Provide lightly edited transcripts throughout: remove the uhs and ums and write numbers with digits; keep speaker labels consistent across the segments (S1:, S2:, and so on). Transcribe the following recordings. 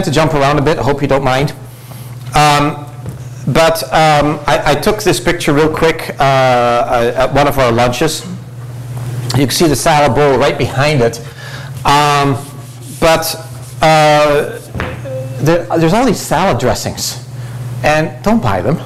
S1: To jump around a bit, I hope you don't mind. I took this picture real quick at one of our lunches. You can see the salad bowl right behind it. There's all these salad dressings, and don't buy them.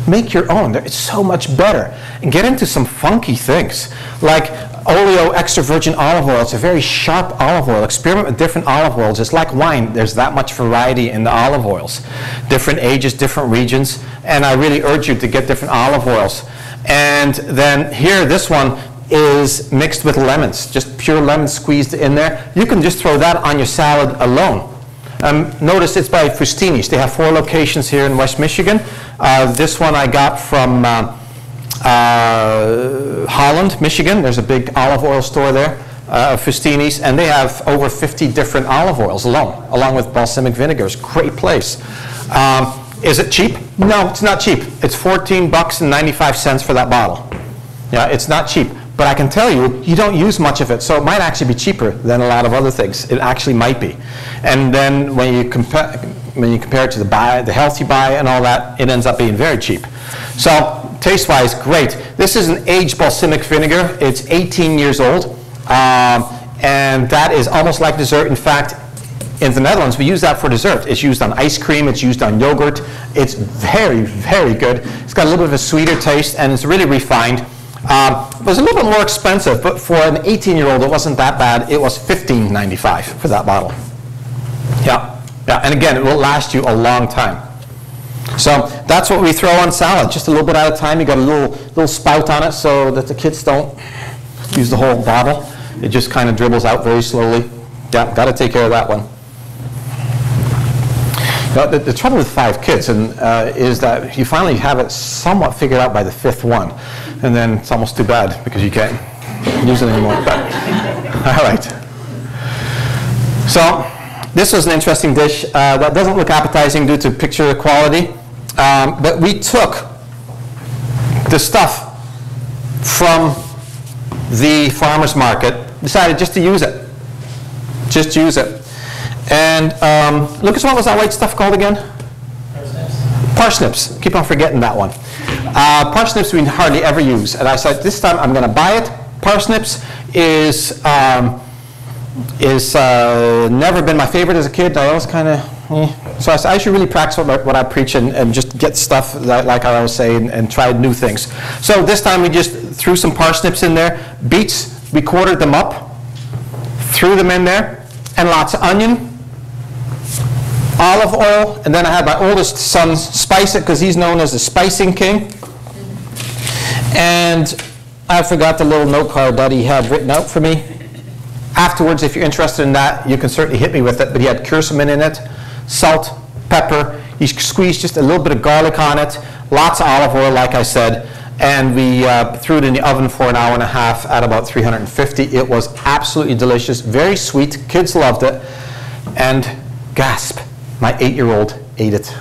S1: Make your own. It's so much better. And get into some funky things, like oleo extra virgin olive oil. It's a very sharp olive oil. Experiment with different olive oils. It's like wine. There's that much variety in the olive oils. Different ages, different regions. And I really urge you to get different olive oils. And then here, this one is mixed with lemons. Just pure lemon squeezed in there. You can just throw that on your salad alone. Notice it's by Fustini's. They have 4 locations here in West Michigan. This one I got from Holland, Michigan. There's a big olive oil store there, Fustini's, and they have over 50 different olive oils along with balsamic vinegars. Great place. Is it cheap? No, it's not cheap. It's $14.95 for that bottle. Yeah, it's not cheap. But I can tell you, you don't use much of it, so it might actually be cheaper than a lot of other things. It actually might be. And then when you compare it to the healthy buy and all that, it ends up being very cheap. So taste-wise, great. This is an aged balsamic vinegar. It's 18 years old, and that is almost like dessert. In fact, in the Netherlands, we use that for dessert. It's used on ice cream. It's used on yogurt. It's very, very good. It's got a little bit of a sweeter taste, and it's really refined. It was a little bit more expensive, but for an 18-year-old, it wasn't that bad. It was $15.95 for that bottle. Yeah, and again, it will last you a long time. So that's what we throw on salad, just a little bit at a time. You got a little spout on it so that the kids don't use the whole bottle. It just kind of dribbles out very slowly. Yeah, got to take care of that one. Now, the trouble with 5 kids is that you finally have it somewhat figured out by the 5th one, and then it's almost too bad because you can't use it anymore. But, all right. So this was an interesting dish that doesn't look appetizing due to picture quality, but we took the stuff from the farmer's market, decided just to use it. Just use it. And Lucas, what was that white stuff called again? Parsnips. Parsnips. Keep on forgetting that one. Parsnips we hardly ever use. And I said, this time I'm going to buy it. Parsnips is never been my favorite as a kid. I always kind of, so I said, I should really practice what I preach and just get stuff like I always say and try new things. So this time we just threw some parsnips in there. Beets, we quartered them up, threw them in there, and lots of onion, olive oil, and then I had my oldest son spice it because he's known as the spicing king. And I forgot the little note card that he had written out for me. Afterwards, if you're interested in that, you can certainly hit me with it, but he had curcumin in it, salt, pepper. He squeezed just a little bit of garlic on it, lots of olive oil, like I said, and we threw it in the oven for an hour and a half at about 350. It was absolutely delicious, very sweet. Kids loved it, and gasp, my 8-year-old ate it.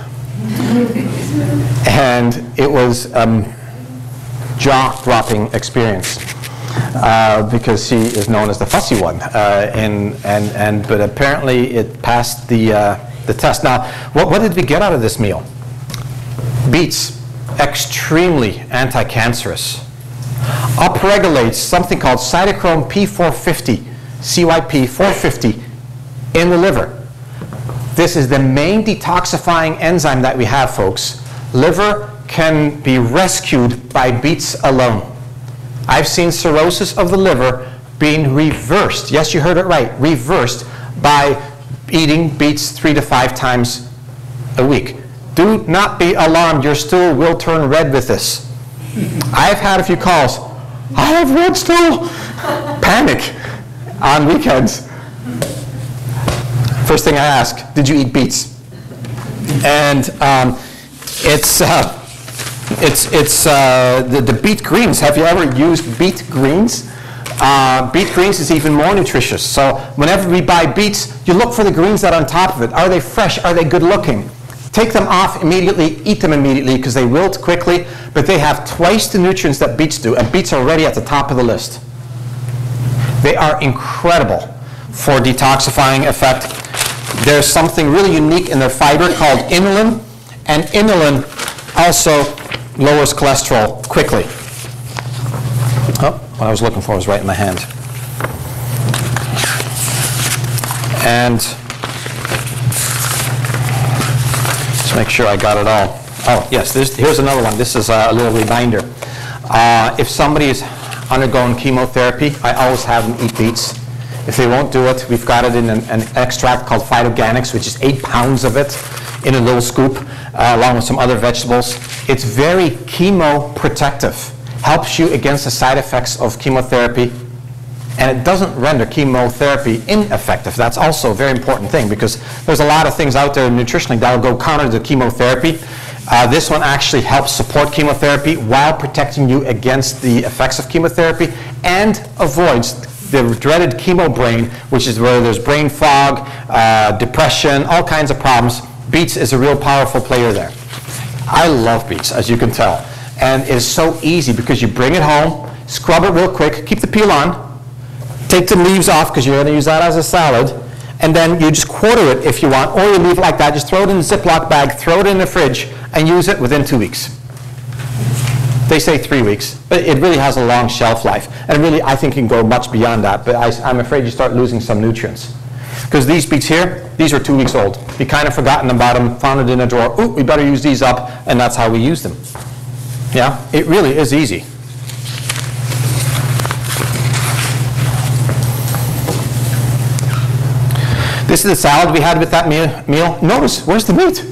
S1: And it was jaw-dropping experience because she is known as the fussy one, but apparently it passed the test. Now, what did we get out of this meal? Beets, extremely anti-cancerous. Upregulates something called cytochrome P450, CYP450 in the liver. This is the main detoxifying enzyme that we have, folks. Liver can be rescued by beets alone. I've seen cirrhosis of the liver being reversed. Yes, you heard it right, reversed by eating beets 3 to 5 times a week. Do not be alarmed. Your stool will turn red with this. I've had a few calls. I have red stool. Panic on weekends. First thing I ask, did you eat beets? And the beet greens. Have you ever used beet greens? Beet greens is even more nutritious. So whenever we buy beets, you look for the greens that are on top of it. Are they fresh? Are they good looking? Take them off immediately, eat them immediately because they wilt quickly, but they have twice the nutrients that beets do, and beets are already at the top of the list. They are incredible for detoxifying effect. There's something really unique in their fiber called inulin, and inulin also lowers cholesterol quickly. Oh, what I was looking for was right in my hand. And let's make sure I got it all. Oh, yes, here's another one. This is a little reminder. If somebody is undergoing chemotherapy, I always have them eat beets. If they won't do it, we've got it in an extract called phytoganics, which is 8 pounds of it in a little scoop, along with some other vegetables. It's very chemoprotective, helps you against the side effects of chemotherapy, and it doesn't render chemotherapy ineffective. That's also a very important thing, because there's a lot of things out there nutritionally that will go counter to chemotherapy. This one actually helps support chemotherapy while protecting you against the effects of chemotherapy and avoids the dreaded chemo brain, which is where there's brain fog, depression, all kinds of problems. Beets is a real powerful player there. I love beets, as you can tell. And it is so easy because you bring it home, scrub it real quick, keep the peel on, take the leaves off because you're going to use that as a salad, and then you just quarter it if you want, or you leave it like that. Just throw it in a Ziploc bag, throw it in the fridge, and use it within 2 weeks. They say 3 weeks, but it really has a long shelf life. And really, I think it can go much beyond that, but I'm afraid you start losing some nutrients. Because these beets here, these are 2 weeks old. You kind of forgotten about them, found it in a drawer. Ooh, we better use these up, and that's how we use them. Yeah, it really is easy. This is the salad we had with that meal. Notice, where's the meat?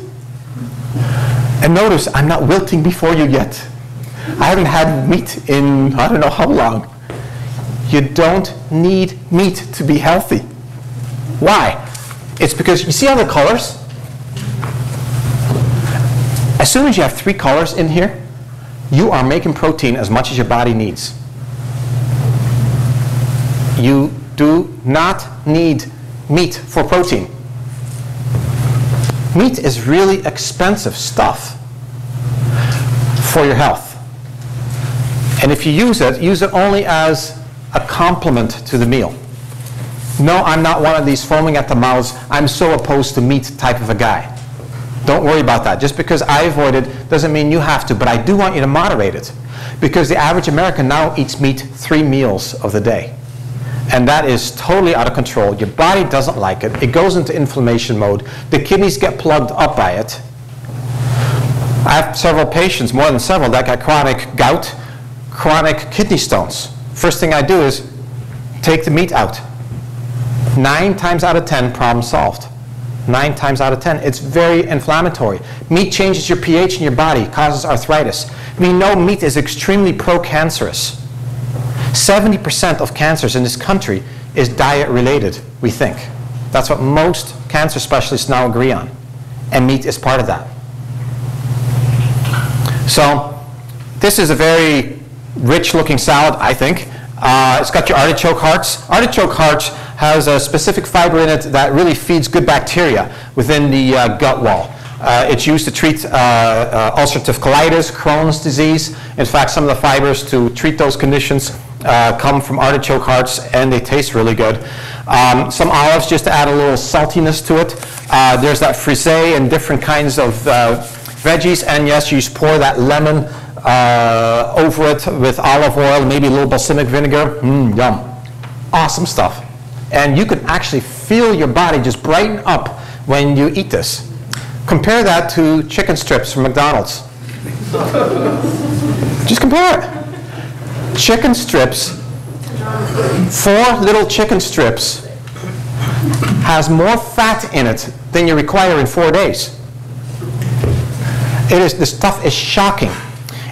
S1: And notice, I'm not wilting before you yet. I haven't had meat in I don't know how long. You don't need meat to be healthy. Why? It's because, you see all the colors? As soon as you have 3 colors in here, you are making protein as much as your body needs. You do not need meat for protein. Meat is really expensive stuff for your health. And if you use it only as a complement to the meal. No, I'm not one of these foaming at the mouths, I'm so opposed to meat type of a guy. Don't worry about that. Just because I avoid it doesn't mean you have to, but I do want you to moderate it. Because the average American now eats meat 3 meals of the day. And that is totally out of control. Your body doesn't like it. It goes into inflammation mode. The kidneys get plugged up by it. I have several patients, more than several, that got chronic gout, chronic kidney stones. First thing I do is take the meat out. 9 times out of 10, problem solved. 9 times out of 10. It's very inflammatory. Meat changes your pH in your body, causes arthritis. We know meat is extremely pro-cancerous. 70% of cancers in this country is diet-related, we think. That's what most cancer specialists now agree on. And meat is part of that. So this is a very rich-looking salad, I think. It's got your artichoke hearts. Artichoke hearts has a specific fiber in it that really feeds good bacteria within the gut wall. It's used to treat ulcerative colitis, Crohn's disease. In fact, some of the fibers to treat those conditions come from artichoke hearts, and they taste really good. Some olives, just to add a little saltiness to it. There's that frisee and different kinds of veggies, and yes, you just pour that lemon over it with olive oil, maybe a little balsamic vinegar. Yum. Awesome stuff. And you can actually feel your body just brighten up when you eat this. Compare that to chicken strips from McDonald's. Just compare it. Chicken strips, 4 little chicken strips, has more fat in it than you require in 4 days. This stuff is shocking.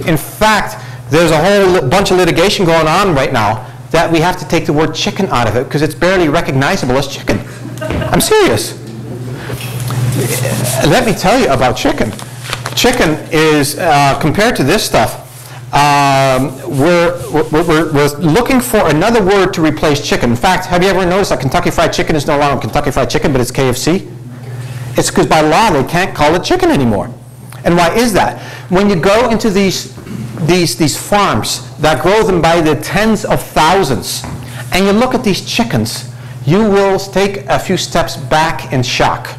S1: In fact, there's a whole bunch of litigation going on right now that we have to take the word chicken out of it because it's barely recognizable as chicken. I'm serious. Let me tell you about chicken. Chicken is, compared to this stuff, we're looking for another word to replace chicken. In fact, have you ever noticed that Kentucky Fried Chicken is no longer Kentucky Fried Chicken, but it's KFC? It's because by law they can't call it chicken anymore. And why is that? When you go into these farms that grow them by the tens of thousands, and you look at these chickens, you will take a few steps back in shock.